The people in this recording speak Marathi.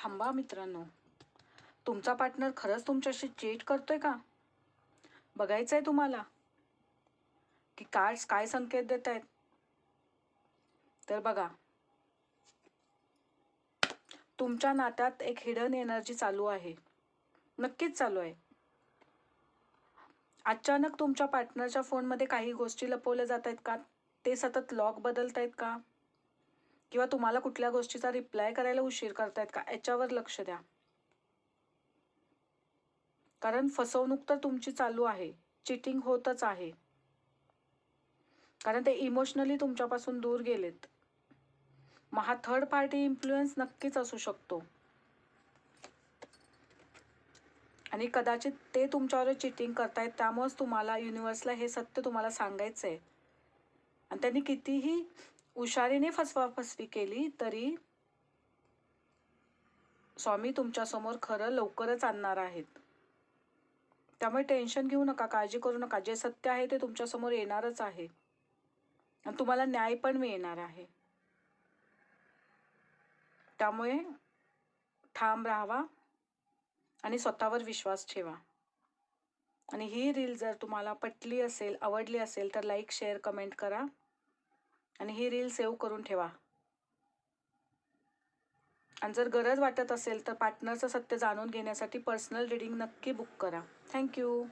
थांबा मित्रांनो, तुमचा पार्टनर खरंच तुमच्याशी चीट करतोय का? बघायचंय तुम्हाला की कार्ड्स काय संकेत देत आहेत? तर बघा, तुमच्या नात्यात एक हिडन एनर्जी चालू आहे. नक्कीच चालू आहे. अचानक तुमच्या पार्टनरच्या फोनमध्ये काही गोष्टी लपवल्या जात आहेत का? ते सतत लॉक बदलत आहेत का? किंवा तुम्हाला कुठल्या गोष्टीचा रिप्लाय करायला उशीर करतायत का? याच्यावर लक्ष द्या. कारण फसवणूक तर तुमची चालू आहे, चिटिंग होतच आहे. कारण ते इमोशनली तुमच्यापासून दूर गेलेत. मग हा थर्ड पार्टी इन्फ्लुएन्स नक्कीच असू शकतो. आणि कदाचित ते तुमच्यावर चिटिंग करतायत, त्यामुळेच तुम्हाला युनिव्हर्सला हे सत्य तुम्हाला सांगायचं आहे. आणि त्यांनी कितीही हुशारीने फसवाफसवी केली तरी स्वामी तुमच्यासमोर खरं लवकरच आणणार आहेत. त्यामुळे टेन्शन घेऊ नका, काळजी करू नका. जे सत्य आहे ते तुमच्यासमोर येणारच आहे आणि तुम्हाला न्याय पण मिळणार आहे. त्यामुळे ठाम राहावा आणि स्वतःवर विश्वास ठेवा. आणि ही रील जर तुम्हाला पटली असेल, आवडली असेल तर लाईक, शेअर, कमेंट करा आणि ही रील सेव्ह करून ठेवा. आणि जर गरज वाटत असेल तर पार्टनरचं सत्य जाणून घेण्यासाठी पर्सनल रीडिंग नक्की बुक करा. थँक्यू.